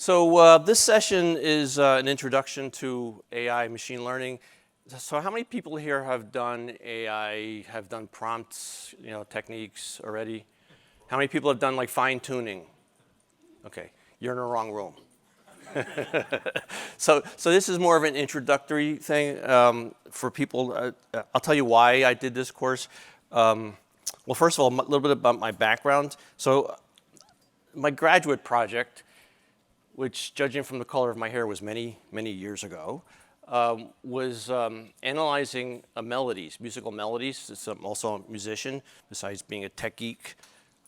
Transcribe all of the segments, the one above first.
So this session is an introduction to AI machine learning. So how many people here have done AI, have done prompts, techniques already? How many people have done like fine tuning? Okay, you're in the wrong room. So this is more of an introductory thing for people. I'll tell you why I did this course. Well, first of all, a little bit about my background. So my graduate project, which judging from the color of my hair was many, many years ago, was analyzing melodies, musical melodies. I'm also a musician, besides being a tech geek.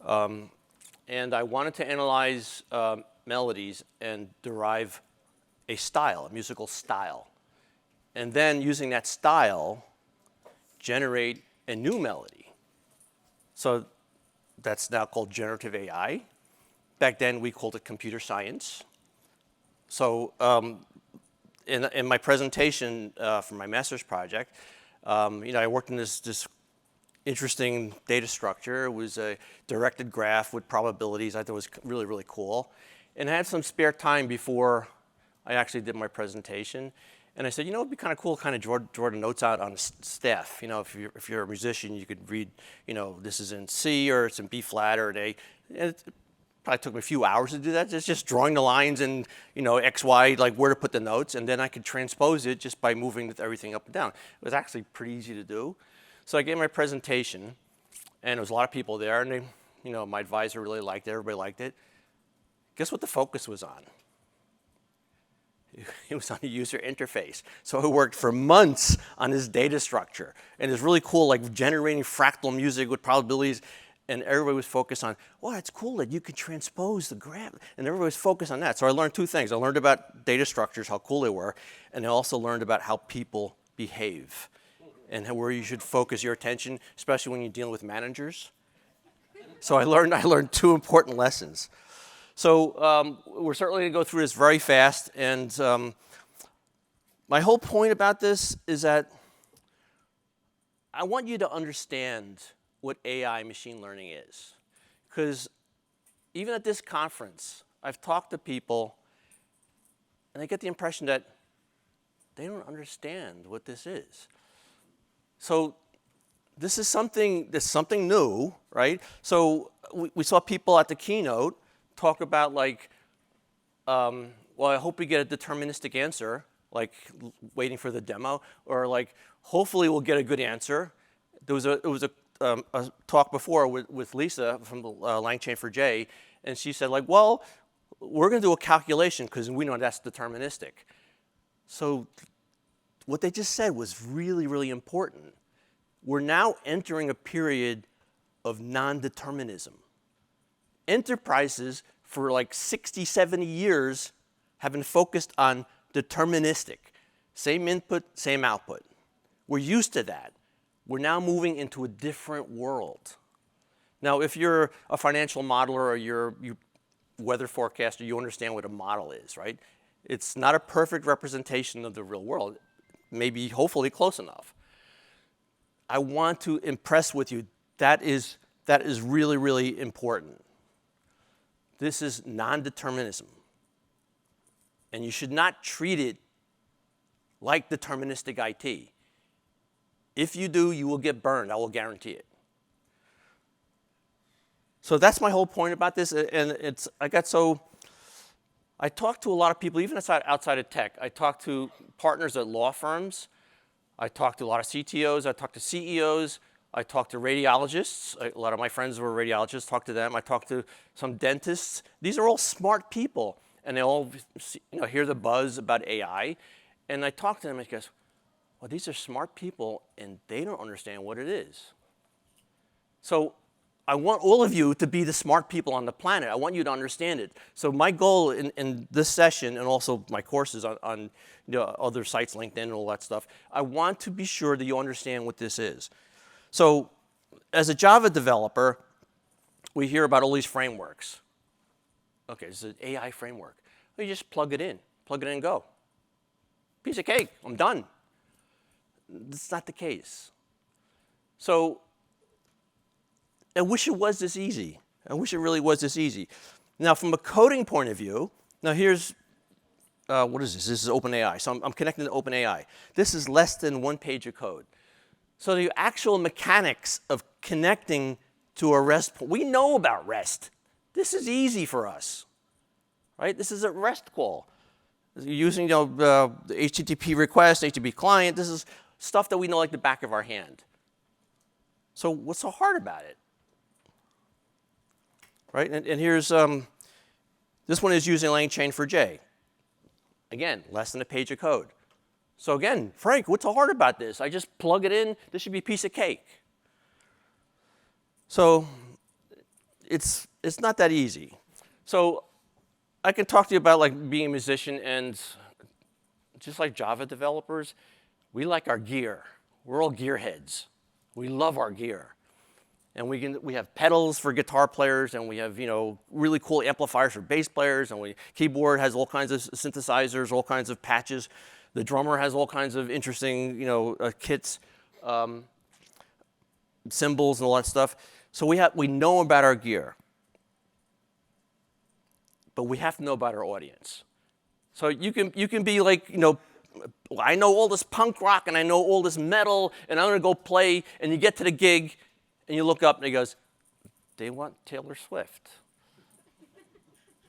And I wanted to analyze melodies and derive a style, a musical style. And then using that style, generate a new melody. So that's now called generative AI. Back then, we called it computer science. So in my presentation for my master's project, I worked in this interesting data structure. It was a directed graph with probabilities. I thought it was really, really cool. And I had some spare time before I actually did my presentation. And I said, it'd be kind of cool kind of draw the notes out on staff. If you're a musician, you could read, this is in C or it's in B flat or an A. And it probably took me a few hours to do that. It's just drawing the lines and, X, Y, like where to put the notes. And then I could transpose it just by moving everything up and down. It was actually pretty easy to do. So I gave my presentation, and there was a lot of people there. And they, my advisor really liked it. Everybody liked it. Guess what the focus was on? It was on the user interface. So I worked for months on this data structure. And it's really cool, like generating fractal music with probabilities. And everybody was focused on, it's cool that you can transpose the graph. And everybody was focused on that. So I learned two things. I learned about data structures, how cool they were. And I also learned about how people behave and where you should focus your attention, especially when you're dealing with managers. So I learned two important lessons. So we're certainly going to go through this very fast. And my whole point about this is that I want you to understand what AI machine learning is. Because even at this conference, I've talked to people, and I get the impression that they don't understand what this is. So this is something new, right? So we saw people at the keynote talk about like, I hope we get a deterministic answer, like waiting for the demo, or like, hopefully we'll get a good answer. There was a talk before with Lisa from the LangChain for J, and she said like, we're going to do a calculation because we know that's deterministic. So what they just said was really, really important. We're now entering a period of non-determinism. Enterprises for like 60, 70 years have been focused on deterministic. Same input, same output. We're used to that. We're now moving into a different world. Now, if you're a financial modeler or you're weather forecaster, you understand what a model is, right? It's not a perfect representation of the real world. Maybe, hopefully, close enough. I want to impress with you that is really, really important. This is non-determinism. And you should not treat it like deterministic IT. If you do, you will get burned. I will guarantee it. So that's my whole point about this. And I talked to a lot of people, even outside of tech. I talked to partners at law firms. I talked to a lot of CTOs. I talked to CEOs. I talked to radiologists. A lot of my friends were radiologists. Talked to them. I talked to some dentists. These are all smart people. And they all hear the buzz about AI. And I talked to them and I guess, these are smart people, and they don't understand what it is. So I want all of you to be the smart people on the planet. I want you to understand it. So my goal in this session, and also my courses on other sites, LinkedIn and all that stuff, I want to be sure that you understand what this is. So as a Java developer, we hear about all these frameworks. Okay, this is an AI framework. You just plug it in and go. Piece of cake, I'm done. That's not the case. So I wish it was this easy. I wish it really was this easy. Now, from a coding point of view, Now here's, what is this? This is OpenAI. So I'm connecting to OpenAI. This is less than 1 page of code. So the actual mechanics of connecting to a REST, we know about REST. This is easy for us, right? This is a REST call. Using the HTTP request, HTTP client, this is stuff that we know like the back of our hand. So what's so hard about it? Right, and here's, this one is using LangChain for J. Again, less than a page of code. So again, Frank, what's so hard about this? I just plug it in, this should be a piece of cake. So it's not that easy. So I can talk to you about like being a musician, and just like Java developers, we like our gear. We're all gearheads. We love our gear. And we have pedals for guitar players, and we have really cool amplifiers for bass players, and keyboard has all kinds of synthesizers, all kinds of patches. The drummer has all kinds of interesting kits, cymbals and all that stuff. So we know about our gear, but we have to know about our audience. So you can be like I know all this punk rock and I know all this metal, and I'm gonna go play, and you get to the gig. And you look up and he goes, they want Taylor Swift.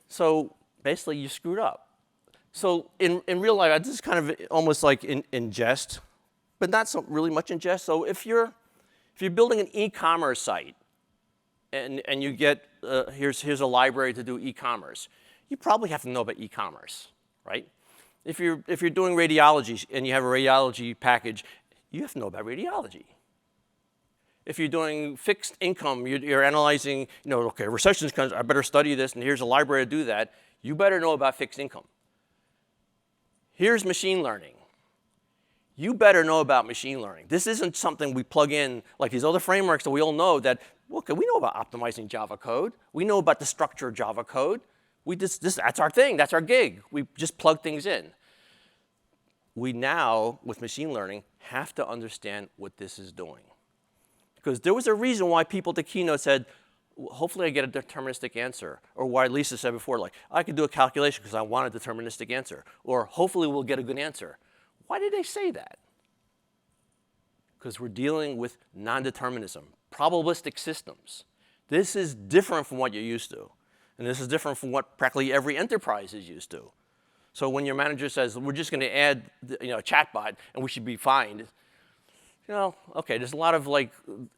So basically you screwed up. So in real life, this is kind of almost like in jest, but not so really much in jest. So if you're building an e-commerce site and you get, here's a library to do e-commerce, you probably have to know about e-commerce, right? If you're doing radiology and you have a radiology package, you have to know about radiology. If you're doing fixed income, you're analyzing, okay, recession's coming, I better study this, and here's a library to do that. You better know about fixed income. Here's machine learning. You better know about machine learning. This isn't something we plug in like these other frameworks that we all know that, okay, we know about optimizing Java code. We know about the structure of Java code. That's our thing, that's our gig. We just plug things in. We now, with machine learning, have to understand what this is doing. Because there was a reason why people at the keynote said, hopefully I get a deterministic answer. Or why Lisa said before, like, I could do a calculation because I want a deterministic answer. Or hopefully we'll get a good answer. Why did they say that? Because we're dealing with non-determinism, probabilistic systems. This is different from what you're used to. And this is different from what practically every enterprise is used to. So when your manager says, we're just going to add a chatbot and we should be fine, okay, there's a lot of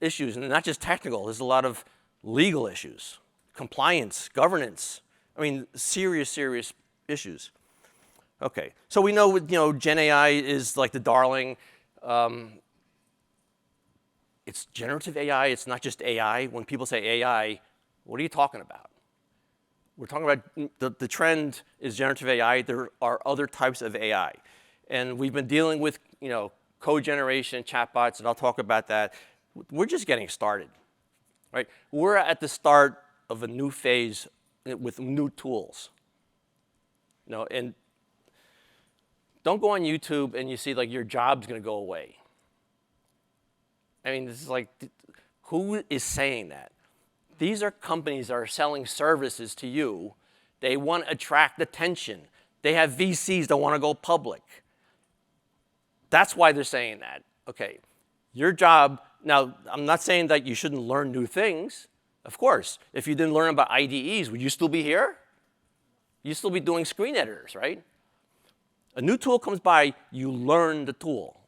issues, and not just technical. There's a lot of legal issues, compliance, governance. I mean, serious issues. Okay, so we know GenAI is like the darling. It's generative AI. It's not just AI. When people say AI, what are you talking about? We're talking about the trend is generative AI. There are other types of AI, and we've been dealing with code generation, chatbots, and I'll talk about that. We're just getting started, right? We're at the start of a new phase with new tools. And don't go on YouTube and you see like your job's going to go away. I mean, this is like, who is saying that? These are companies that are selling services to you. They want to attract attention. They have VCs that want to go public. That's why they're saying that. Okay, your job, now I'm not saying that you shouldn't learn new things. Of course, if you didn't learn about IDEs, would you still be here? You'd still be doing screen editors, right? A new tool comes by, you learn the tool.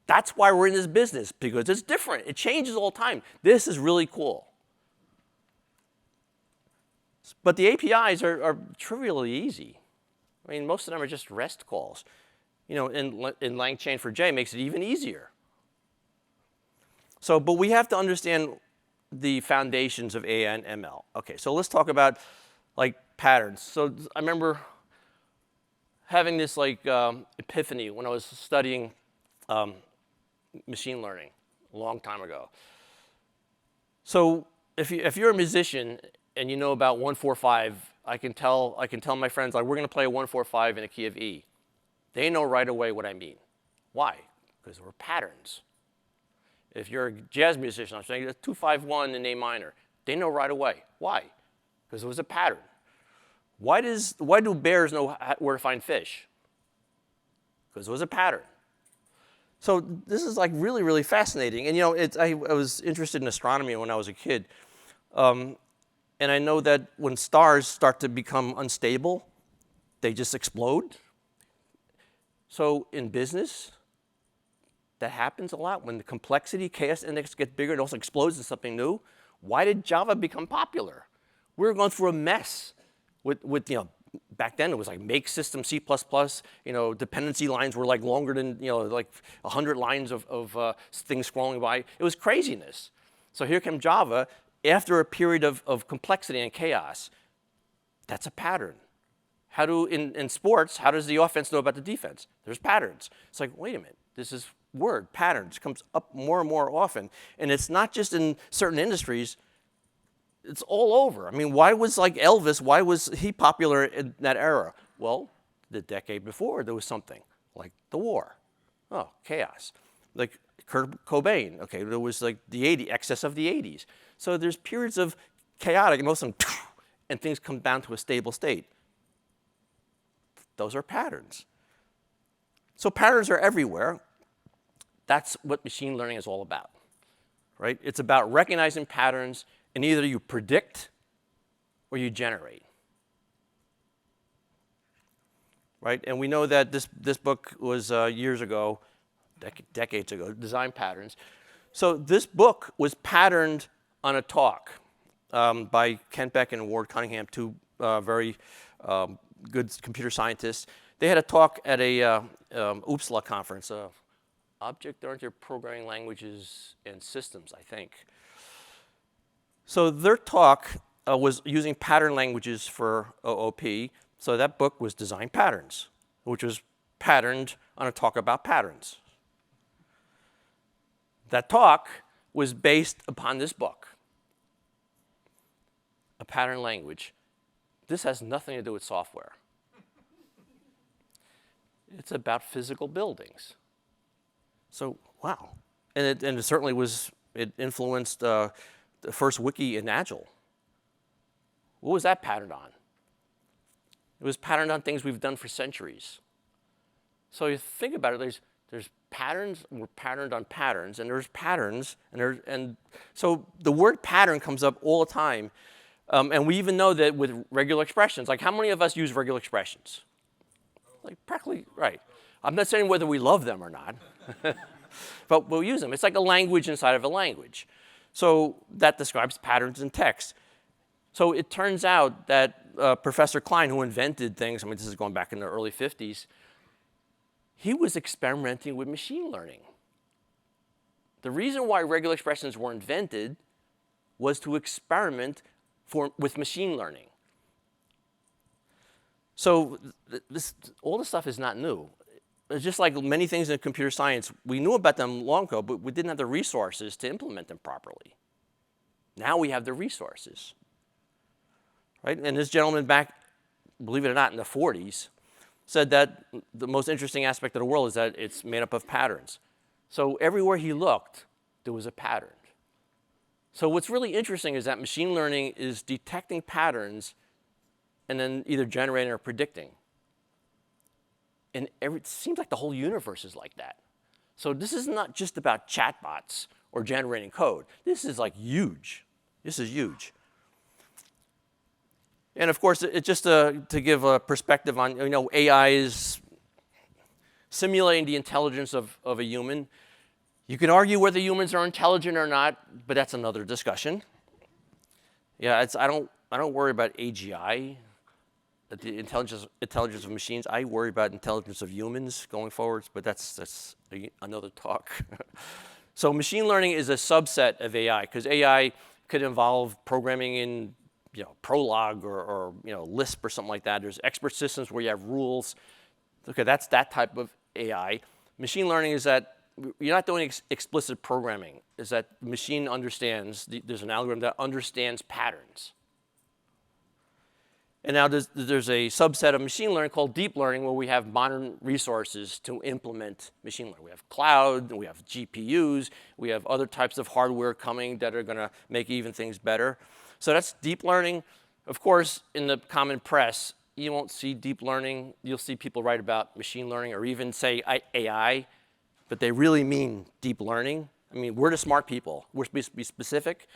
That's why we're in this business, because it's different. It changes all the time. This is really cool. But the APIs are trivially easy. I mean, most of them are just REST calls. In LangChain for J makes it even easier. So, but we have to understand the foundations of AI and ML. Okay, so let's talk about patterns. So I remember having this epiphany when I was studying machine learning a long time ago. So if you're a musician and you know about 1-4-5, I can tell my friends we're going to play a 1-4-5 in a key of E. They know right away what I mean. Why? Because there were patterns. If you're a jazz musician, I'm saying 2-5-1 in A minor. They know right away. Why? Because it was a pattern. Why do bears know where to find fish? Because it was a pattern. So this is like really, really fascinating. And I was interested in astronomy when I was a kid. And I know that when stars start to become unstable, they just explode. So in business, that happens a lot. When the complexity, chaos index gets bigger, it also explodes into something new. Why did Java become popular? We were going through a mess with back then it was like make system C++, dependency lines were like longer than, like 100 lines of things scrolling by. It was craziness. So here came Java after a period of complexity and chaos. That's a pattern. In sports, how does the offense know about the defense? There's patterns. It's like, wait a minute, this is word, patterns, comes up more and more often. And it's not just in certain industries, it's all over. I mean, why was like Elvis, why was he popular in that era? Well, the decade before, there was something like the war. Oh, chaos. Like Kurt Cobain, okay, there was like the excess of the 80s. So there's periods of chaotic, and most of them, and things come down to a stable state. Those are patterns. So patterns are everywhere. That's what machine learning is all about, right? It's about recognizing patterns, and either you predict or you generate, right? And we know that this book was years ago, decades ago, Design Patterns. So this book was patterned on a talk by Kent Beck and Ward Cunningham, two very good computer scientists. They had a talk at a UPSLA conference, Object-Oriented Programming Languages and Systems, I think. So their talk was using pattern languages for OOP. So that book was Design Patterns, which was patterned on a talk about patterns. That talk was based upon this book, a pattern language. This has nothing to do with software. It's about physical buildings. So, wow. And it certainly was, it influenced the first wiki in Agile. What was that patterned on? It was patterned on things we've done for centuries. So you think about it, there's patterns, we're patterned on patterns, and there's patterns, and so the word pattern comes up all the time. And we even know that with regular expressions, like how many of us use regular expressions? Like practically, right. I'm not saying whether we love them or not, but we'll use them. It's like a language inside of a language. So that describes patterns in text. So it turns out that Professor Klein, who invented things, I mean, this is going back in the early 50s, he was experimenting with machine learning. The reason why regular expressions were invented was to experiment with machine learning. So all this stuff is not new. It's just like many things in computer science, we knew about them long ago, but we didn't have the resources to implement them properly. Now we have the resources, right? And this gentleman back, believe it or not, in the 40s, said that the most interesting aspect of the world is that it's made up of patterns. So everywhere he looked, there was a pattern. So what's really interesting is that machine learning is detecting patterns and then either generating or predicting. And it seems like the whole universe is like that. So this is not just about chatbots or generating code. This is like huge. This is huge. And of course, it's just to give a perspective on, AI is simulating the intelligence of a human. You can argue whether humans are intelligent or not, but that's another discussion. Yeah, I don't worry about AGI, the intelligence of machines. I worry about intelligence of humans going forwards, but that's another talk. So machine learning is a subset of AI, because AI could involve programming in Prolog or Lisp or something like that. There's expert systems where you have rules. Okay, that's that type of AI. Machine learning is that you're not doing explicit programming. Is that the machine understands, there's an algorithm that understands patterns. And now there's a subset of machine learning called deep learning, where we have modern resources to implement machine learning. We have cloud, we have GPUs, we have other types of hardware coming that are going to make even things better. So that's deep learning. Of course, in the common press, you won't see deep learning. You'll see people write about machine learning or even say AI, but they really mean deep learning. I mean, we're the smart people. We're supposed to be specific.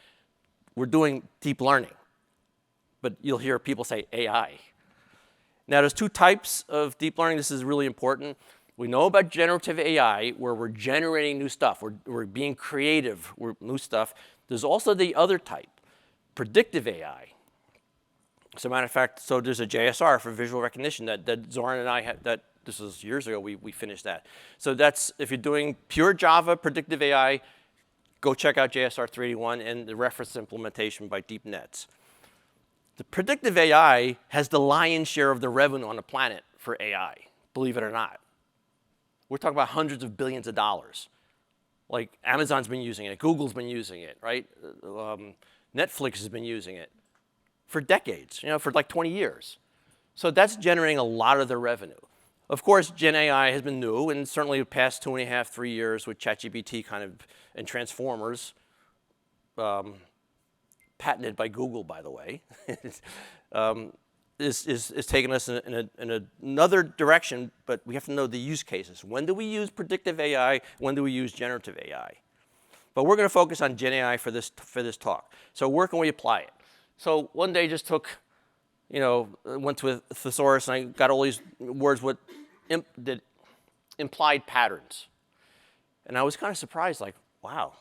We're doing deep learning. But you'll hear people say AI. Now, there's two types of deep learning. This is really important. We know about generative AI, where we're generating new stuff. We're being creative, new stuff. There's also the other type, predictive AI. As a matter of fact, so there's a JSR for visual recognition that Zoran and I had, this was years ago, we finished that. So that's, if you're doing pure Java predictive AI, go check out JSR 381 and the reference implementation by Deep Nets. The predictive AI has the lion's share of the revenue on the planet for AI, believe it or not. We're talking about hundreds of billions of dollars. Like Amazon's been using it, Google's been using it, right? Netflix has been using it for decades, for like 20 years. So that's generating a lot of the revenue. Of course, GenAI has been new, and certainly the past 2.5, 3 years with ChatGPT and transformers, patented by Google, by the way, is taking us in another direction, but we have to know the use cases. When do we use predictive AI? When do we use generative AI? But we're going to focus on GenAI for this talk. So where can we apply it? So one day just took, went to a thesaurus and I got all these words with implied patterns. And I was kind of surprised, like, wow.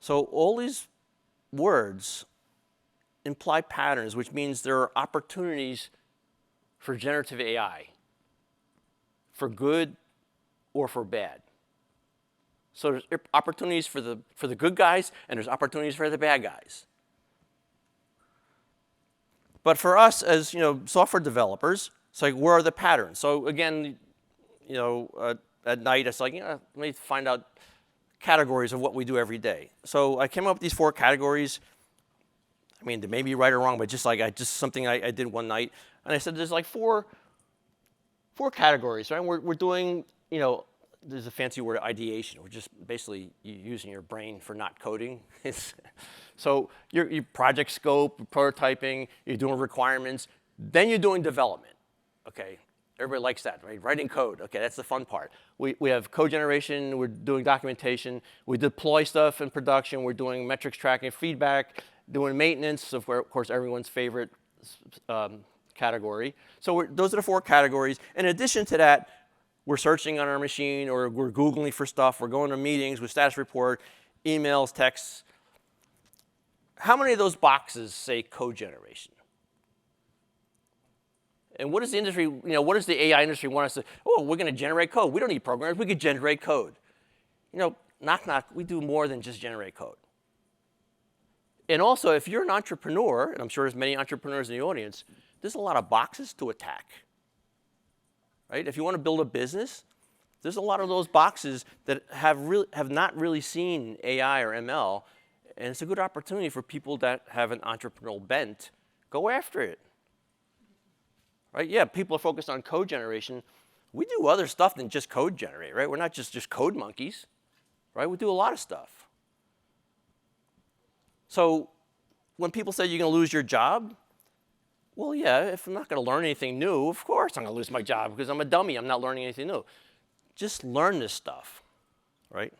So all these words imply patterns, which means there are opportunities for generative AI, for good or for bad. So there's opportunities for the good guys, and there's opportunities for the bad guys. But for us as software developers, it's like, where are the patterns? So again, at night, it's like, let me find out categories of what we do every day. So I came up with these 4 categories. I mean, they may be right or wrong, but just something I did one night. And I said, there's like four categories, right? We're doing, there's a fancy word, ideation. We're just basically using your brain for not coding. So your project scope, prototyping, you're doing requirements, then you're doing development, okay? Everybody likes that, right? Writing code, okay, that's the fun part. We have code generation, we're doing documentation, we deploy stuff in production, we're doing metrics tracking, feedback, doing maintenance, of course, everyone's favorite category. So those are the 4 categories. In addition to that, we're searching on our machine, or we're Googling for stuff, we're going to meetings with status report, emails, texts. How many of those boxes say code generation? And what does the industry, what does the AI industry want us to, we're going to generate code. We don't need programmers, we could generate code. Knock, knock, we do more than just generate code. And also, if you're an entrepreneur, and I'm sure there's many entrepreneurs in the audience, there's a lot of boxes to attack, right? If you want to build a business, there's a lot of those boxes that have not really seen AI or ML, and it's a good opportunity for people that have an entrepreneurial bent. Go after it. Right? Yeah, people are focused on code generation. We do other stuff than just code generate, right? We're not just code monkeys, right? We do a lot of stuff. So when people say you're going to lose your job, well, yeah, if I'm not going to learn anything new, of course I'm going to lose my job because I'm a dummy. I'm not learning anything new. Just learn this stuff, right?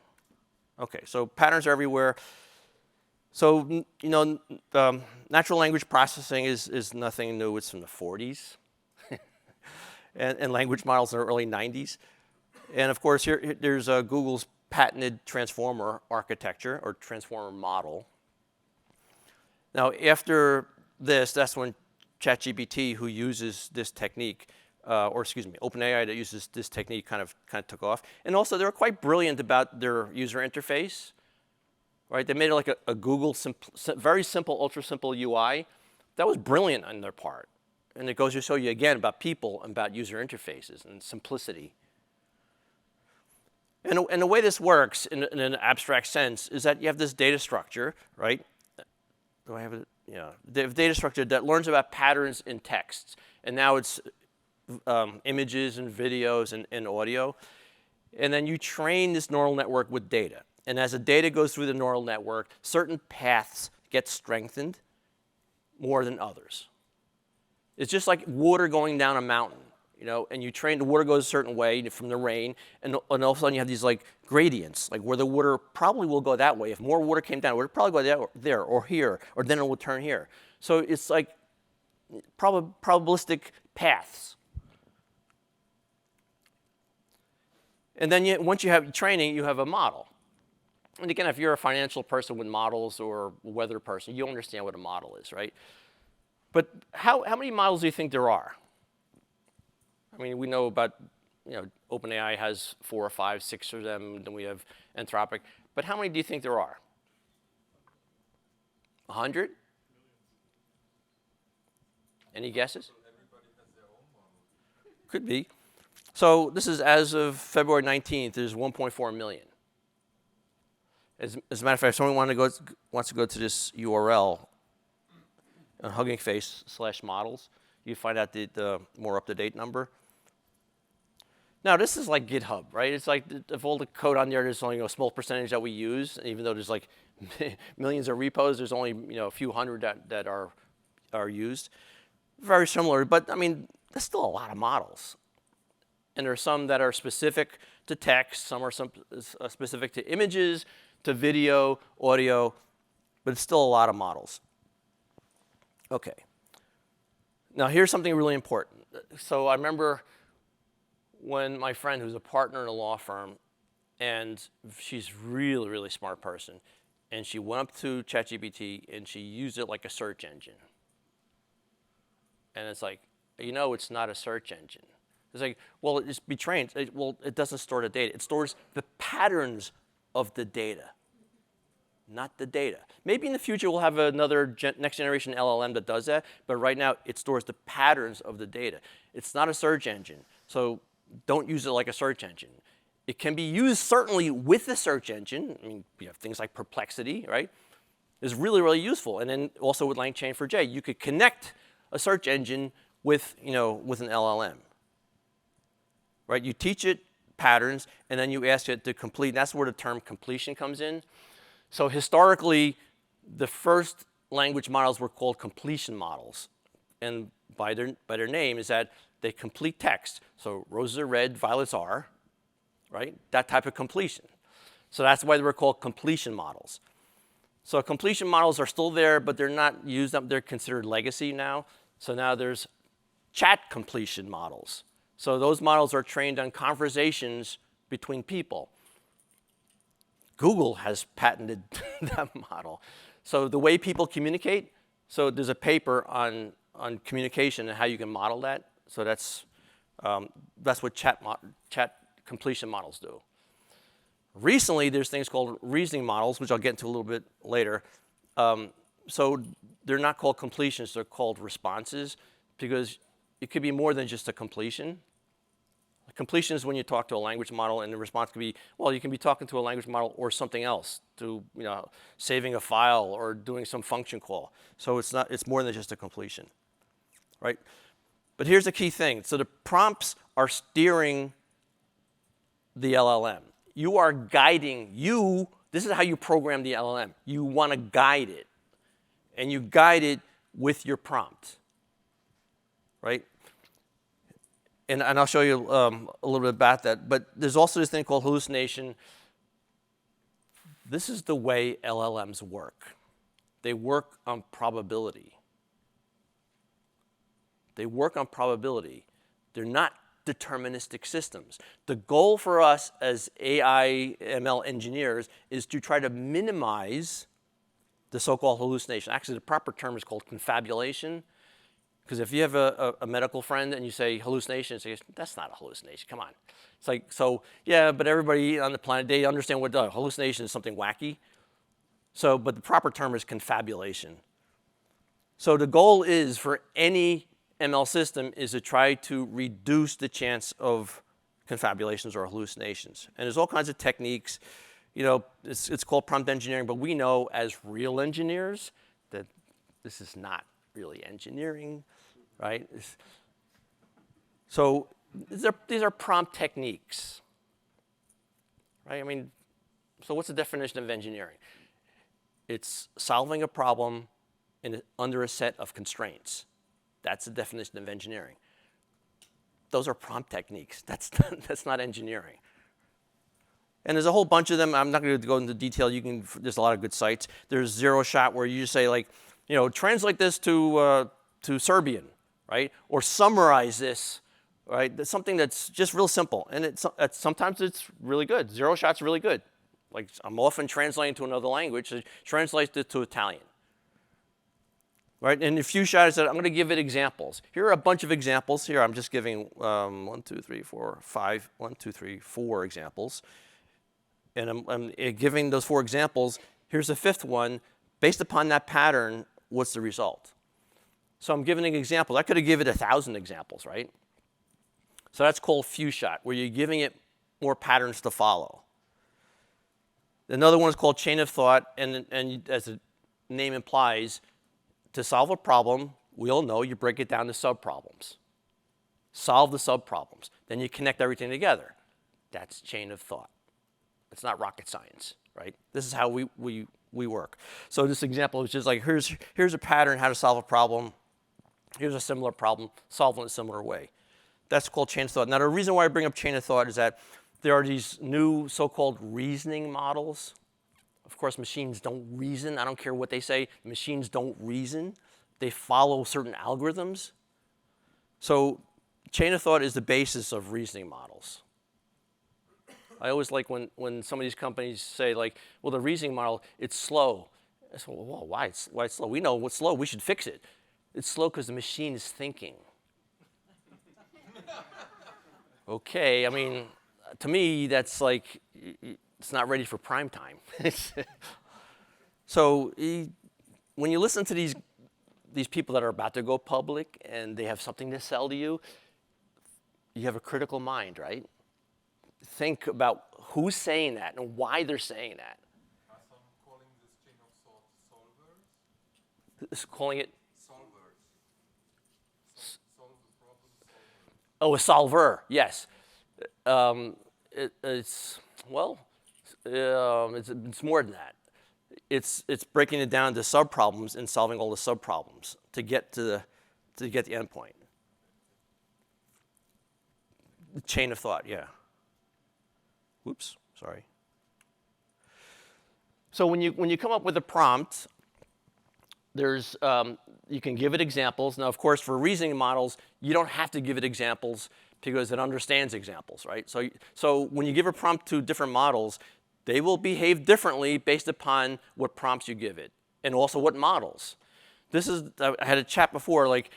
Okay, so patterns are everywhere. So, natural language processing is nothing new. It's from the 40s. and language models in the early 90s. And of course, there's Google's patented transformer architecture or transformer model. Now, after this, that's when ChatGPT, who uses this technique, OpenAI that uses this technique kind of took off. And also, they were quite brilliant about their user interface. Right? They made it like a Google very simple, ultra simple UI. That was brilliant on their part. And it goes to show you again about people and about user interfaces and simplicity. And the way this works in an abstract sense is that you have this data structure, right? Do I have it? Yeah. The data structure that learns about patterns in texts. And now it's images and videos and audio. And then you train this neural network with data. And as the data goes through the neural network, certain paths get strengthened. more than others. It's just like water going down a mountain, and you train the water goes a certain way from the rain, and all of a sudden you have these like gradients, like where the water probably will go that way. If more water came down, it would probably go there or here, or then it will turn here. So it's like probabilistic paths. And then once you have training, you have a model. And again, if you're a financial person with models or a weather person, you understand what a model is, right? But how many models do you think there are? I mean, we know about, OpenAI has 4 or 5, 6 of them. Then we have Anthropic. But how many do you think there are? 100? Any guesses? Everybody has their own model. Could be. So this is as of February 19th, there's 1.4 million. As a matter of fact, if someone wants to go to this URL, on Hugging Face /models, you find out the more up-to-date number. Now, this is like GitHub, right? It's like of all the code on there, there's only a small percentage that we use. And even though there's like millions of repos, there's only a few hundred that are used. Very similar, but I mean, there's still a lot of models. And there are some that are specific to text, some are specific to images, to video, audio, but it's still a lot of models. Okay. Now here's something really important. So I remember when my friend, who's a partner in a law firm, and she's really, really smart person, and she went up to ChatGPT and she used it like a search engine. And it's like, it's not a search engine. It's like, well, it's be trained. It doesn't store the data. It stores the patterns of the data, not the data. Maybe in the future we'll have another next generation LLM that does that, but right now it stores the patterns of the data. It's not a search engine, so don't use it like a search engine. It can be used certainly with the search engine. I mean, you have things like Perplexity, right? It's really, really useful. And then also with LangChain4j, you could connect a search engine with, with an LLM. Right? You teach it patterns, and then you ask it to complete. That's where the term completion comes in. So historically, the first language models were called completion models. And by their name is that they complete text. So roses are red, violets are, right? That type of completion. So that's why they were called completion models. So completion models are still there, but they're not used up. They're considered legacy now. So now there's chat completion models. So those models are trained on conversations between people. Google has patented that model. So the way people communicate, so there's a paper on communication and how you can model that. So that's what chat completion models do. Recently, there's things called reasoning models, which I'll get into a little bit later. So they're not called completions, they're called responses, because it could be more than just a completion. A completion is when you talk to a language model, and the response could be, well, you can be talking to a language model or something else, to saving a file or doing some function call. So it's more than just a completion, right? But here's the key thing. So the prompts are steering the LLM. You are guiding this is how you program the LLM. You want to guide it, and you guide it with your prompt, right? And I'll show you a little bit about that. But there's also this thing called hallucination. This is the way LLMs work. They work on probability. They work on probability. They're not deterministic systems. The goal for us as AI ML engineers is to try to minimize the so-called hallucination. Actually, the proper term is called confabulation. Because if you have a medical friend and you say hallucination, say, that's not a hallucination, come on. It's like, so yeah, but everybody on the planet, they understand what hallucination is, something wacky. So, but the proper term is confabulation. So the goal is for any ML system is to try to reduce the chance of confabulations or hallucinations. And there's all kinds of techniques. It's called prompt engineering, but we know as real engineers that this is not really engineering, right? So these are prompt techniques, right? I mean, so what's the definition of engineering? It's solving a problem under a set of constraints. That's the definition of engineering. Those are prompt techniques. That's not engineering. And there's a whole bunch of them. I'm not going to go into detail. There's a lot of good sites. There's Zero Shot where you just say like, translate this to Serbian, right? Or summarize this, right? That's something that's just real simple. And sometimes it's really good. Zero Shot's really good. Like I'm often translating to another language. So translate it to Italian. Right, and a few shots, I'm going to give it examples. Here are a bunch of examples. Here I'm just giving 1, 2, 3, 4, 5, 1, 2, 3, 4 examples. And I'm giving those 4 examples. Here's the 5th one. Based upon that pattern, what's the result? So I'm giving an example. I could have given it 1,000 examples, right? So that's called few shot, where you're giving it more patterns to follow. Another one is called chain of thought, and as the name implies, to solve a problem, we all know you break it down to subproblems. Solve the subproblems. Then you connect everything together. That's chain of thought. It's not rocket science, right? This is how we work. So this example is just like, here's a pattern, how to solve a problem. Here's a similar problem, solved in a similar way. That's called chain of thought. Now, the reason why I bring up chain of thought is that there are these new so-called reasoning models. Of course, machines don't reason. I don't care what they say. Machines don't reason. They follow certain algorithms. So chain of thought is the basis of reasoning models. I always like when some of these companies say, like, well, the reasoning model, it's slow. I say, well, why it's slow? We know what's slow. We should fix it. It's slow because the machine is thinking. Okay, I mean, to me, that's like, it's not ready for prime time. So when you listen to these people that are about to go public and they have something to sell to you, you have a critical mind, right? Think about who's saying that and why they're saying that. Are some calling this chain of thought solvers? Calling it? Solvers. Solve the problem solvers. Oh, a solver, yes. It's more than that. It's breaking it down to subproblems and solving all the subproblems to get the endpoint. The chain of thought, yeah. Whoops, sorry. So when you come up with a prompt, there's you can give it examples. Now, of course, for reasoning models, you don't have to give it examples because it understands examples, right? So when you give a prompt to different models, they will behave differently based upon what prompts you give it, and also what models. I had a chat before, like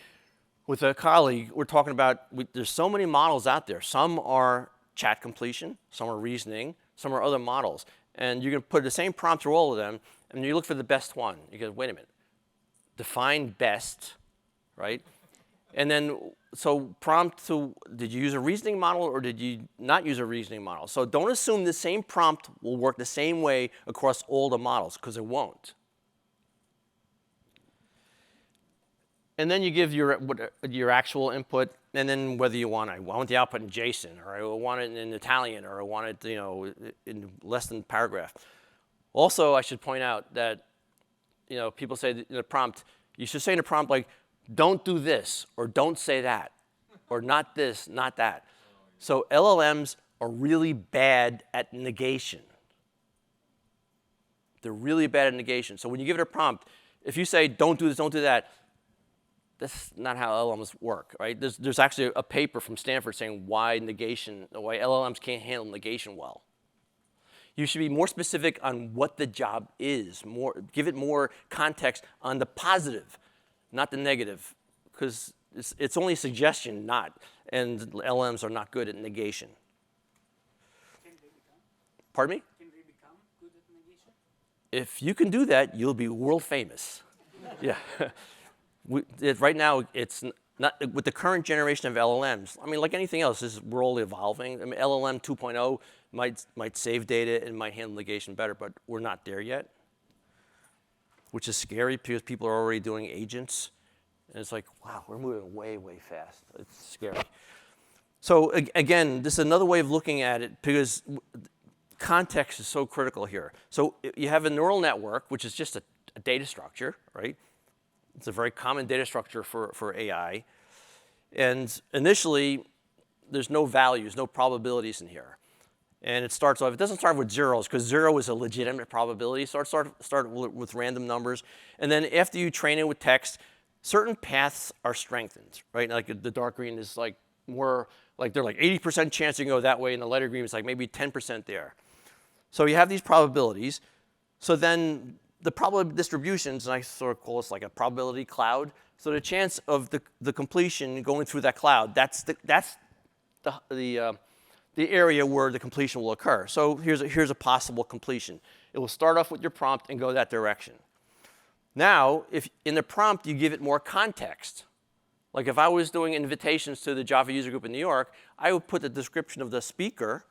with a colleague. We're talking about there's so many models out there. Some are chat completion, some are reasoning, some are other models, and you can put the same prompt through all of them, and you look for the best one. You go, wait a minute, define best, right? And then, so prompt to, did you use a reasoning model or did you not use a reasoning model? So don't assume the same prompt will work the same way across all the models, because it won't. And then you give your actual input, and then whether I want the output in JSON, or I want it in Italian, or I want it, in less than paragraph. Also, I should point out that, people say in a prompt, you should say in a prompt like, don't do this, or don't say that, or not this, not that. So LLMs are really bad at negation. They're really bad at negation. So when you give it a prompt, if you say, don't do this, don't do that, that's not how LLMs work, right? There's actually a paper from Stanford saying why LLMs can't handle negation well. You should be more specific on what the job is, give it more context on the positive, not the negative, because it's only a suggestion, and LLMs are not good at negation. Can they become? Pardon me? Can they become good at negation? If you can do that, you'll be world famous. Yeah. Right now, it's not, with the current generation of LLMs, I mean, like anything else, we're all evolving. I mean, LLM 2.0 might save data and might handle negation better, but we're not there yet, which is scary because people are already doing agents. And it's like, wow, we're moving way, way fast. It's scary. So again, this is another way of looking at it because context is so critical here. So you have a neural network, which is just a data structure, right? It's a very common data structure for AI. And initially, there's no values, no probabilities in here. And it starts off, it doesn't start with zeros, because 0 is a legitimate probability. So it start with random numbers. And then after you train it with text, certain paths are strengthened, right? Like the dark green is like more, like they're like 80% chance you can go that way, and the lighter green is like maybe 10% there. So you have these probabilities. So then the probability distributions, and I sort of call this like a probability cloud. So the chance of the completion going through that cloud, that's the area where the completion will occur. So here's a possible completion. It will start off with your prompt and go that direction. Now, if in the prompt you give it more context, like if I was doing invitations to the Java user group in New York, I would put the description of the speaker,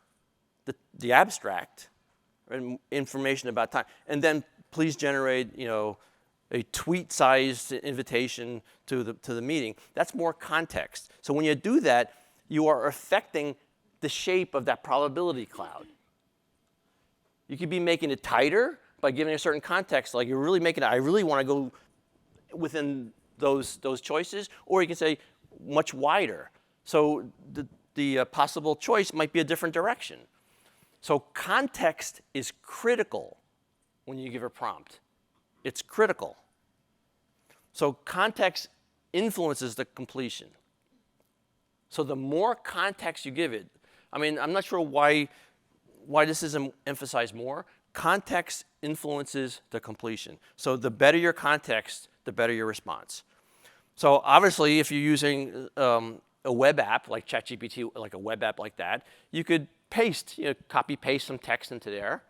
the abstract, and information about time, and then please generate, a tweet-sized invitation to the meeting. That's more context. So when you do that, you are affecting the shape of that probability cloud. You could be making it tighter by giving a certain context, like you're really making it, I really want to go within those choices, or you can say much wider. So the possible choice might be a different direction. So context is critical when you give a prompt. It's critical. So context influences the completion. So the more context you give it, I mean, I'm not sure why this isn't emphasized more. Context influences the completion. So the better your context, the better your response. So obviously, if you're using a web app like ChatGPT, like a web app like that, you could copy paste some text into there.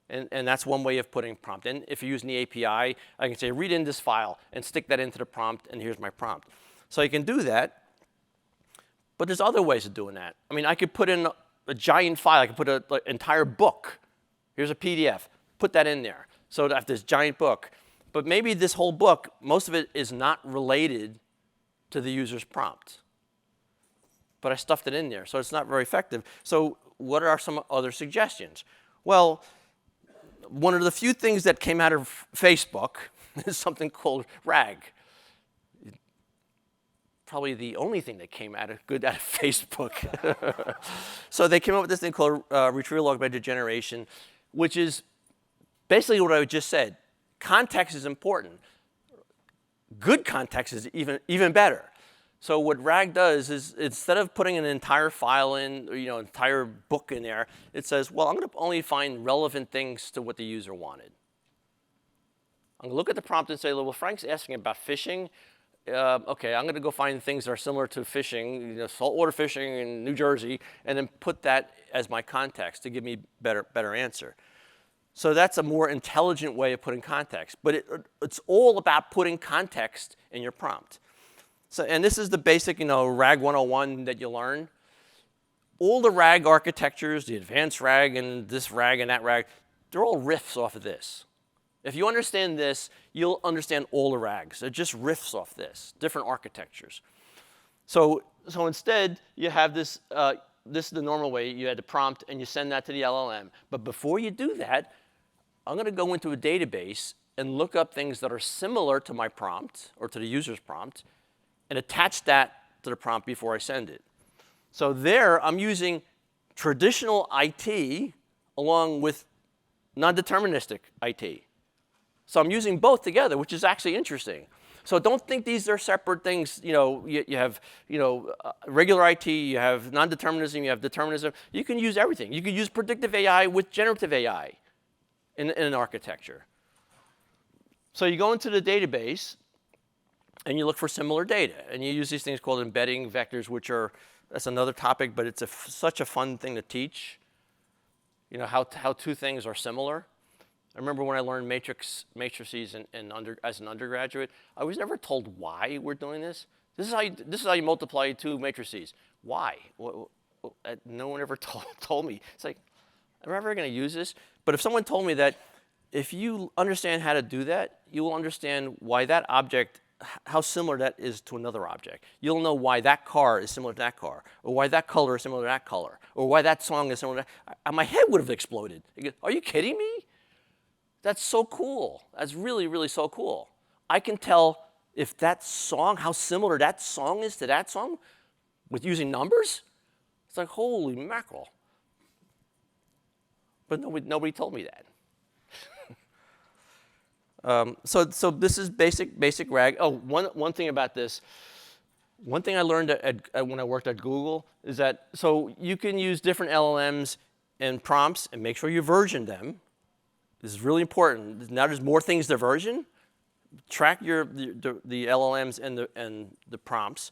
And that's one way of putting prompt in. If you're using the API, I can say, read in this file and stick that into the prompt, and here's my prompt. So you can do that. But there's other ways of doing that. I mean, I could put in a giant file. I could put an entire book. Here's a PDF. Put that in there. So I have this giant book. But maybe this whole book, most of it is not related to the user's prompt. But I stuffed it in there, so it's not very effective. So what are some other suggestions? Well, one of the few things that came out of Facebook is something called RAG. Probably the only thing that came good out of Facebook. So they came up with this thing called Retrieval Augmented Generation, which is basically what I just said. Context is important. Good context is even better. So what RAG does is instead of putting an entire file in, or entire book in there, it says, well, I'm going to only find relevant things to what the user wanted. I'm going to look at the prompt and say, well, Frank's asking about fishing. Okay, I'm going to go find things that are similar to fishing, saltwater fishing in New Jersey, and then put that as my context to give me better answer. So that's a more intelligent way of putting context. But it's all about putting context in your prompt. So, and this is the basic, RAG 101 that you learn. All the RAG architectures, the advanced RAG and this RAG and that RAG, they're all riffs off of this. If you understand this, you'll understand all the RAGs. They're just riffs off this, different architectures. So instead, you have this, this is the normal way. You had the prompt, and you send that to the LLM. But before you do that, I'm going to go into a database and look up things that are similar to my prompt or to the user's prompt, and attach that to the prompt before I send it. So there, I'm using traditional IT along with non-deterministic IT. So I'm using both together, which is actually interesting. So don't think these are separate things. You have regular IT, you have non-determinism, you have determinism. You can use everything. You can use predictive AI with generative AI in an architecture. So you go into the database, and you look for similar data. And you use these things called embedding vectors, which that's another topic, but it's such a fun thing to teach, how two things are similar. I remember when I learned matrices as an undergraduate, I was never told why we're doing this. This is how you multiply two matrices. Why? No one ever told me. It's like, am I ever going to use this? But if someone told me that, if you understand how to do that, you will understand why that object, how similar that is to another object. You'll know why that car is similar to that car, or why that color is similar to that color, or why that song is similar to that. My head would have exploded. Are you kidding me? That's so cool. That's really, really so cool. I can tell if that song, how similar that song is to that song with using numbers. It's like, holy mackerel. But nobody told me that. So this is basic RAG. Oh, one thing about this. One thing I learned when I worked at Google is that, so you can use different LLMs and prompts and make sure you version them. This is really important. Now there's more things to version. Track the LLMs and the prompts.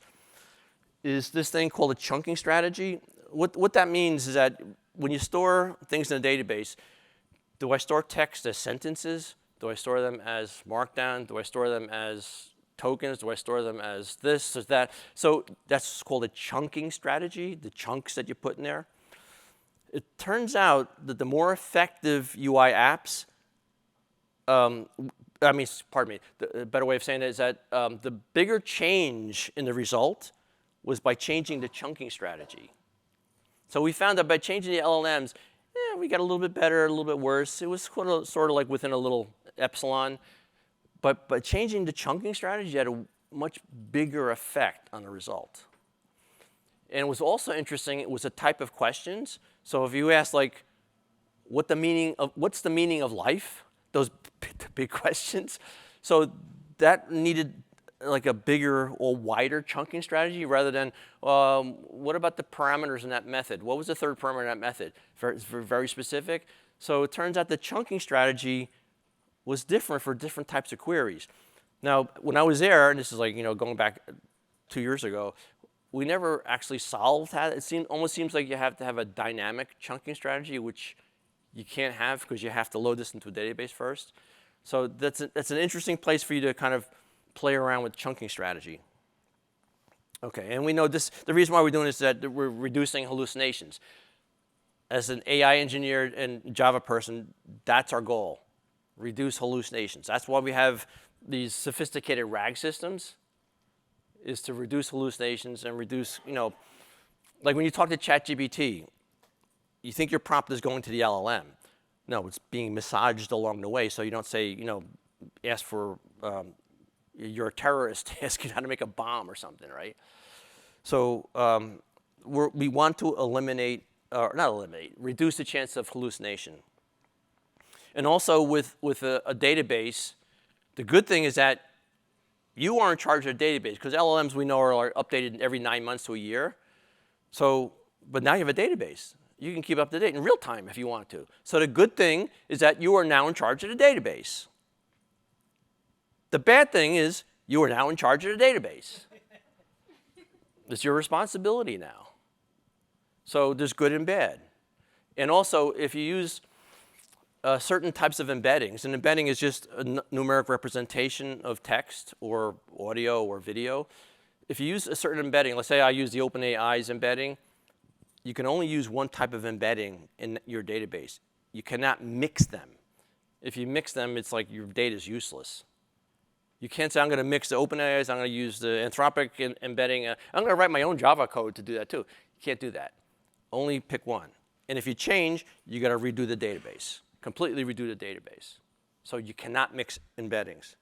Is this thing called a chunking strategy. What that means is that when you store things in a database, do I store text as sentences? Do I store them as markdown? Do I store them as tokens? Do I store them as this or that? So that's called a chunking strategy, the chunks that you put in there. It turns out that the more effective UI apps, pardon me, the better way of saying it is that the bigger change in the result was by changing the chunking strategy. So we found that by changing the LLMs, we got a little bit better, a little bit worse. It was sort of like within a little epsilon. But by changing the chunking strategy, you had a much bigger effect on the result. And it was also interesting, it was a type of questions. So if you ask like, what's the meaning of life? Those big questions. So that needed like a bigger or wider chunking strategy rather than, what about the parameters in that method? What was the third parameter in that method? Very specific. So it turns out the chunking strategy was different for different types of queries. Now, when I was there, and this is like, going back 2 years ago, we never actually solved that. It almost seems like you have to have a dynamic chunking strategy, which you can't have because you have to load this into a database first. So that's an interesting place for you to kind of play around with chunking strategy. Okay, and we know this, the reason why we're doing this is that we're reducing hallucinations. As an AI engineer and Java person, that's our goal. Reduce hallucinations. That's why we have these sophisticated RAG systems, is to reduce hallucinations and reduce, like when you talk to ChatGPT, you think your prompt is going to the LLM. No, it's being massaged along the way, so you don't say, ask for, you're a terrorist, ask you how to make a bomb or something, right? So we want to reduce the chance of hallucination. And also with a database, the good thing is that you are in charge of the database because LLMs we know are updated every 9 months to a year. So, but now you have a database. You can keep up to date in real time if you want to. So the good thing is that you are now in charge of the database. The bad thing is you are now in charge of the database. It's your responsibility now. So there's good and bad. And also, if you use certain types of embeddings, an embedding is just a numeric representation of text or audio or video. If you use a certain embedding, let's say I use the OpenAI's embedding, you can only use one type of embedding in your database. You cannot mix them. If you mix them, it's like your data is useless. You can't say, I'm going to mix the OpenAI's, I'm going to use the Anthropic embedding. I'm going to write my own Java code to do that too. You can't do that. Only pick one. And if you change, you got to redo the database. Completely redo the database. So you cannot mix embeddings.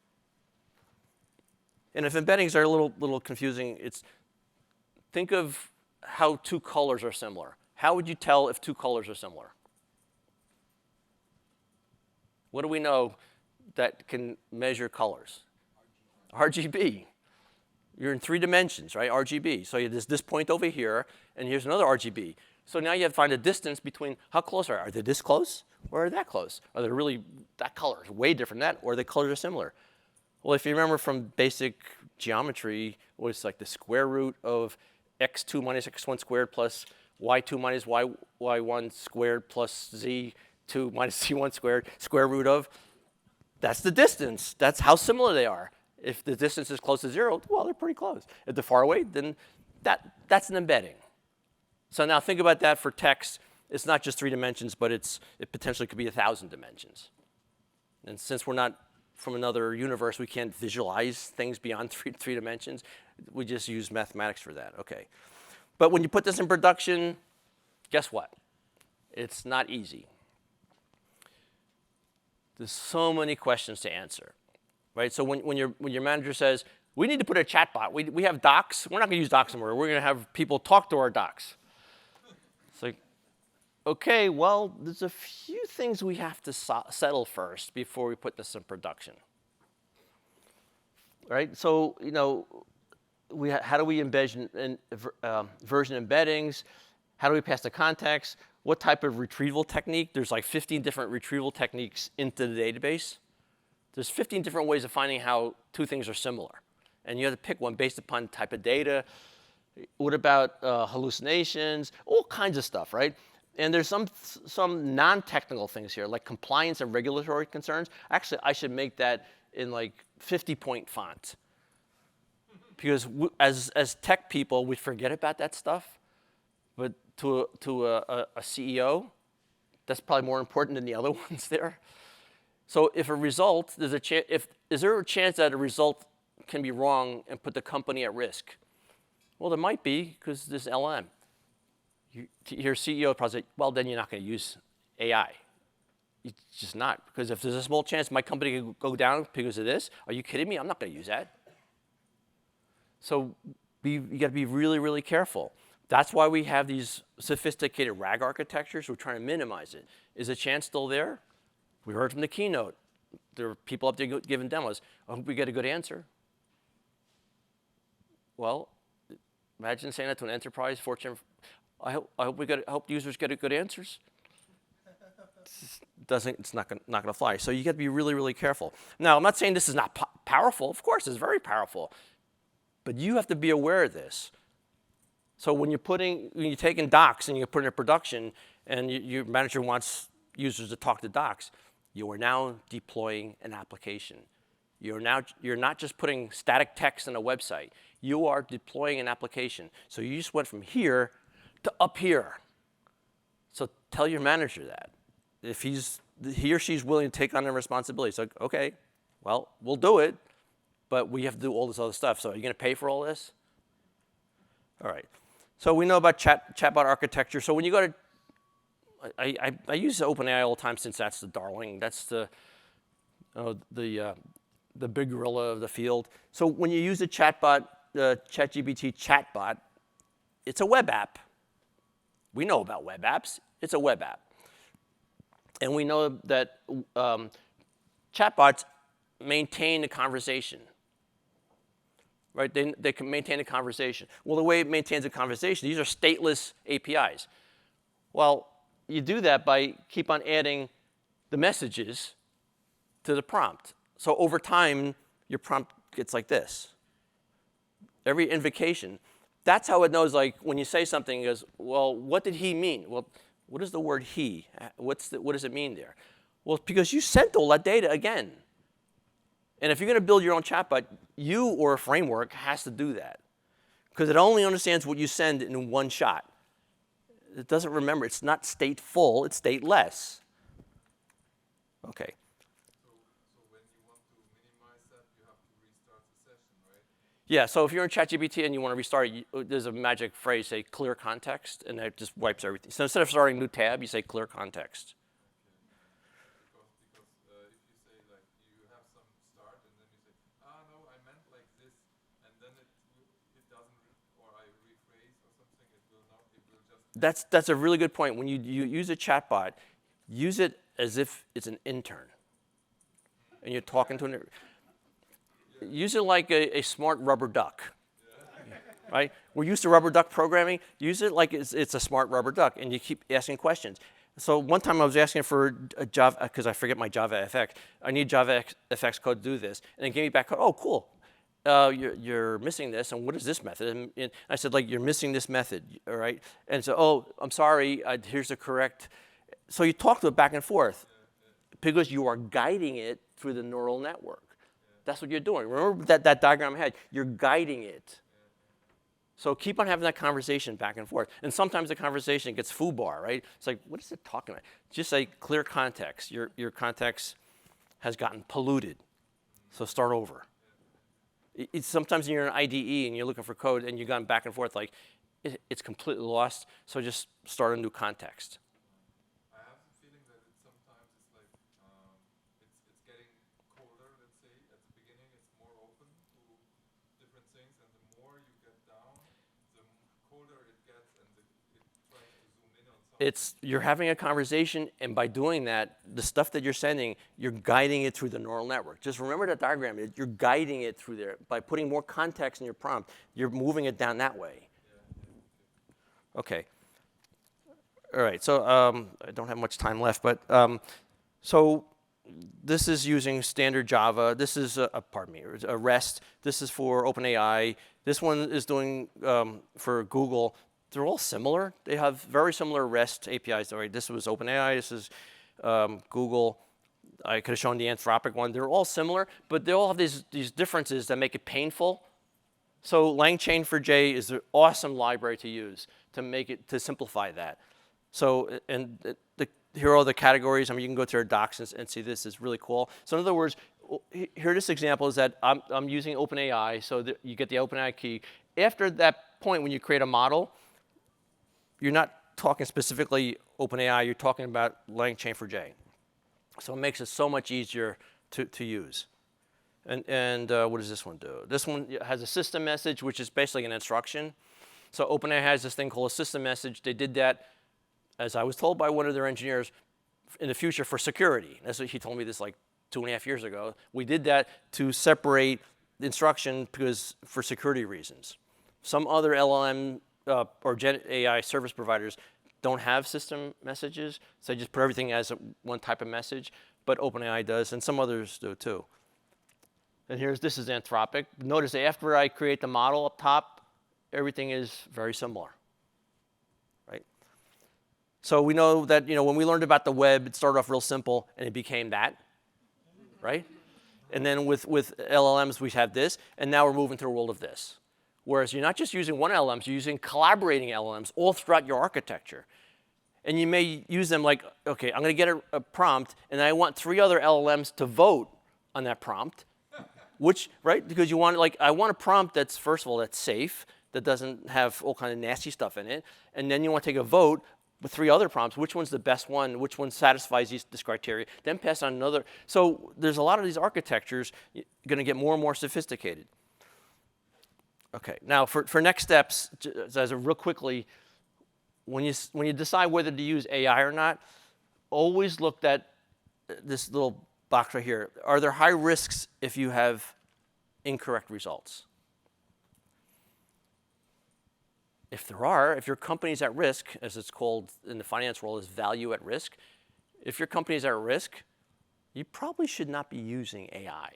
And if embeddings are a little confusing, think of how two colors are similar. How would you tell if two colors are similar? What do we know that can measure colors? RGB. You're in 3 dimensions, right? RGB. So there's this point over here, and here's another RGB. So now you have to find a distance between how close are they this close or are they that close? Are they really, that color is way different than that, or the colors are similar? Well, if you remember from basic geometry, it was like the square root of x2 minus x1 squared plus y2 minus y1 squared plus z2 minus z1 squared, square root of, that's the distance. That's how similar they are. If the distance is close to 0, well, they're pretty close. If they're far away, then that's an embedding. So now think about that for text. It's not just 3 dimensions, but it potentially could be 1,000 dimensions. And since we're not from another universe, we can't visualize things beyond three dimensions. We just use mathematics for that. Okay. But when you put this in production, guess what? It's not easy. There's so many questions to answer, right? So when your manager says, We need to put a chatbot. We have docs. We're not going to use docs anymore. We're going to have people talk to our docs. It's like, okay, well, there's a few things we have to settle first before we put this in production. Right? So, you know, how do we embed version embeddings? How do we pass the context? What type of retrieval technique? There's like 15 different retrieval techniques into the database. There's 15 different ways of finding how two things are similar. And you have to pick one based upon type of data. What about hallucinations? All kinds of stuff, right? And there's some non-technical things here, like compliance and regulatory concerns. Actually, I should make that in like 50-point font. Because as tech people, we forget about that stuff. But to a CEO, that's probably more important than the other ones there. So if a result, is there a chance that a result can be wrong and put the company at risk? Well, there might be, because this LM. Your CEO probably say, well, then you're not going to use AI. It's just not, because if there's a small chance my company could go down because of this, are you kidding me? I'm not going to use that. So you got to be really, really careful. That's why we have these sophisticated RAG architectures. We're trying to minimize it. Is the chance still there? We heard from the keynote. There were people up there giving demos. I hope we get a good answer. Well, imagine saying that to an enterprise, Fortune. I hope users get good answers. It's not going to fly. So you got to be really, really careful. Now, I'm not saying this is not powerful. Of course, it's very powerful. But you have to be aware of this. So when you're taking docs and you're putting it in production, and your manager wants users to talk to docs, you are now deploying an application. You're not just putting static text in a website. You are deploying an application. So you just went from here to up here. So tell your manager that. If he or she's willing to take on the responsibility, it's like, okay, well, we'll do it, but we have to do all this other stuff. So are you going to pay for all this? All right. So we know about chatbot architecture. So when you go to, I use OpenAI all the time since that's the darling. That's the big gorilla of the field. So when you use the chatbot, the ChatGPT chatbot, it's a web app. We know about web apps. It's a web app. And we know that chatbots maintain a conversation. Right? They can maintain a conversation. Well, the way it maintains a conversation, these are stateless APIs. Well, you do that by keep on adding the messages to the prompt. So over time, your prompt gets like this. Every invocation. That's how it knows, like, when you say something, it goes, well, what did he mean? Well, what is the word he? What does it mean there? Well, because you sent all that data again. And if you're going to build your own chatbot, you or a framework has to do that. Because it only understands what you send in one shot. It doesn't remember. It's not stateful. It's stateless. Okay. So when you want to minimize that, you have to restart the session, right? Yeah, so if you're in ChatGPT and you want to restart it, there's a magic phrase, say clear context, and that just wipes everything. So instead of starting a new tab, you say clear context. Because if you say, like, you have some start, and then you say, no, I meant like this, and then it doesn't, or I rephrase or something, it will just... That's a really good point. When you use a chatbot, use it as if it's an intern. And you're talking to an... Use it like a smart rubber duck. Right? We're used to rubber duck programming. Use it like it's a smart rubber duck, and you keep asking questions. So one time I was asking for a Java, because I forget my JavaFX. I need JavaFX code to do this. And it gave me back code. Oh, cool. You're missing this, and what is this method? And I said, like, you're missing this method, all right? And so, oh, I'm sorry, here's the correct. So you talk to it back and forth because you are guiding it through the neural network. That's what you're doing. Remember that diagram I had? You're guiding it. So keep on having that conversation back and forth. And sometimes the conversation gets foobar, right? It's like, what is it talking about? Just say clear context. Your context has gotten polluted. So start over. Sometimes you're in an IDE and you're looking for code and you've gone back and forth, like, it's completely lost. So just start a new context. I have the feeling that sometimes it's like, it's getting colder, let's say. At the beginning, it's more open to you're having a conversation, and by doing that, the stuff that you're sending, you're guiding it through the neural network. Just remember that diagram. You're guiding it through there. By putting more context in your prompt, you're moving it down that way. Okay. All right, so I don't have much time left, but so this is using standard Java. This is, pardon me, a REST. This is for OpenAI. This one is doing for Google. They're all similar. They have very similar REST APIs. Right? This was OpenAI. This is Google. I could have shown the Anthropic one. They're all similar, but they all have these differences that make it painful. So LangChain for J is an awesome library to use to simplify that. So, and here are all the categories. I mean, you can go to our docs and see this is really cool. So in other words, here this example is that I'm using OpenAI, so that you get the OpenAI key. After that point, when you create a model, you're not talking specifically OpenAI, you're talking about LangChain for J. So it makes it so much easier to use. And what does this one do? This one has a system message, which is basically an instruction. So OpenAI has this thing called a system message. They did that, as I was told by one of their engineers, in the future for security. That's what he told me this like 2.5 years ago. We did that to separate the instruction for security reasons. Some other LLM or GenAI service providers don't have system messages, so they just put everything as one type of message, but OpenAI does, and some others do too. And this is Anthropic. Notice after I create the model up top, everything is very similar, right? So we know that when we learned about the web, it started off real simple, and it became that, right? And then with LLMs, we have this, and now we're moving to the world of this. Whereas you're not just using one LLM, you're using collaborating LLMs all throughout your architecture. And you may use them like, okay, I'm going to get a prompt, and I want 3 other LLMs to vote on that prompt. Right? Because you want, I want a prompt that's, first of all, that's safe, that doesn't have all kind of nasty stuff in it. And then you want to take a vote with 3 other prompts. Which one's the best one? Which one satisfies this criteria? Then pass on another. So there's a lot of these architectures going to get more and more sophisticated. Okay, now for next steps, as real quickly, when you decide whether to use AI or not, always look at this little box right here. Are there high risks if you have incorrect results? If there are, if your company's at risk, as it's called in the finance world, is value at risk. If your company's at risk, you probably should not be using AI.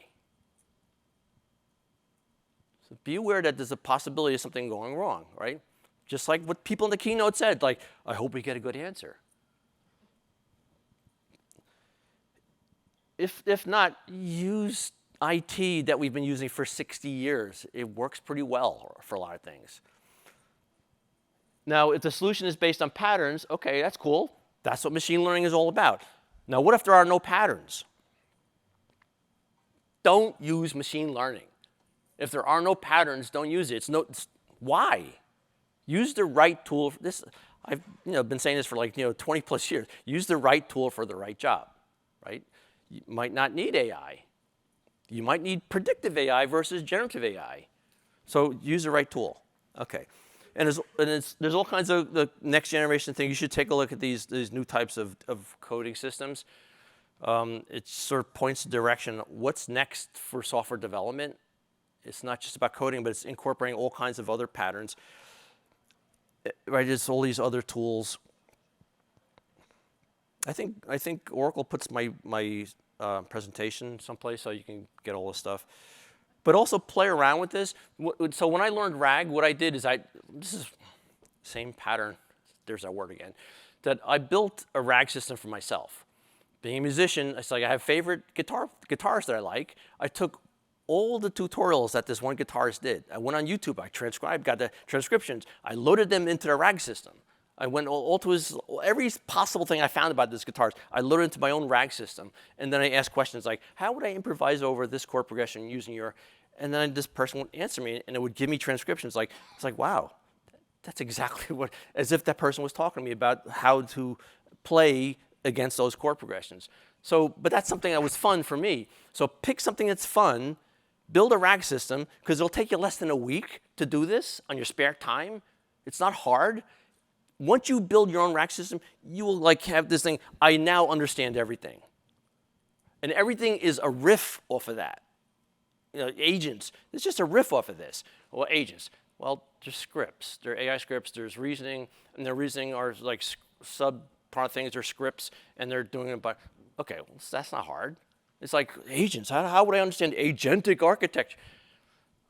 So be aware that there's a possibility of something going wrong, right? Just like what people in the keynote said, like, I hope we get a good answer. If not, use IT that we've been using for 60 years. It works pretty well for a lot of things. Now, if the solution is based on patterns, okay, that's cool. That's what machine learning is all about. Now, what if there are no patterns? Don't use machine learning. If there are no patterns, don't use it. Why? Use the right tool. I've been saying this for 20 plus years. Use the right tool for the right job, right? You might not need AI. You might need predictive AI versus generative AI. So use the right tool. Okay. And there's all kinds of the next generation things. You should take a look at these new types of coding systems. It sort of points the direction. What's next for software development? It's not just about coding, but it's incorporating all kinds of other patterns. Right? It's all these other tools. I think Oracle puts my presentation someplace so you can get all this stuff. But also play around with this. So when I learned RAG, what I did is this is same pattern. There's that word again. That I built a RAG system for myself. Being a musician, it's like I have favorite guitars that I like. I took all the tutorials that this one guitarist did. I went on YouTube. I transcribed, got the transcriptions. I loaded them into the RAG system. I went all to every possible thing I found about this guitarist. I loaded into my own RAG system. And then I asked questions like, how would I improvise over this chord progression using your, and then this person would answer me, and it would give me transcriptions. It's like, wow, that's exactly what, as if that person was talking to me about how to play against those chord progressions. So, but that's something that was fun for me. So pick something that's fun, build a RAG system, because it'll take you less than a week to do this on your spare time. It's not hard. once you build your own rack system, you will like have this thing, I now understand everything. And everything is a riff off of that. You know, agents, it's just a riff off of this. Well, agents, well, there's scripts. There are AI scripts, there's reasoning, and their reasoning are like sub-part things, they're scripts, and they're doing it by, okay, well, that's not hard. It's like agents, how would I understand agentic architecture?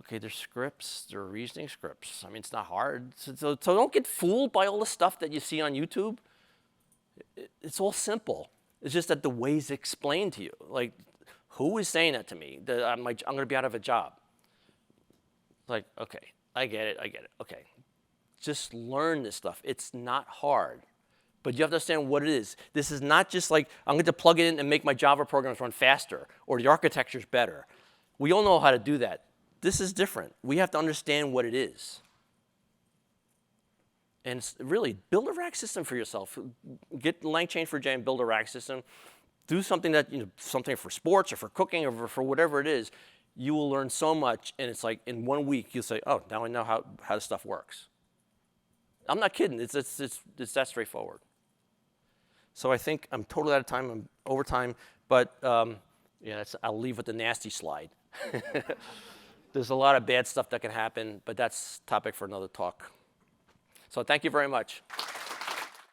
Okay, there's scripts, there are reasoning scripts. I mean, it's not hard. So don't get fooled by all the stuff that you see on YouTube. It's all simple. It's just that the ways explained to you. Like, who is saying that to me? That I'm going to be out of a job. Like, okay, I get it. Okay, just learn this stuff. It's not hard, but you have to understand what it is. This is not just like, I'm going to plug it in and make my Java programs run faster, or the architecture's better. We all know how to do that. This is different. We have to understand what it is. And really, build a rack system for yourself. Get LangChain4j and build a rack system. Do something that, something for sports or for cooking or for whatever it is. You will learn so much, and it's like in 1 week, you'll say, oh, now I know how this stuff works. I'm not kidding. It's that straightforward. So I think I'm totally out of time. I'm over time. But yeah, I'll leave with the nasty slide. There's a lot of bad stuff that can happen, but that's a topic for another talk. So thank you very much.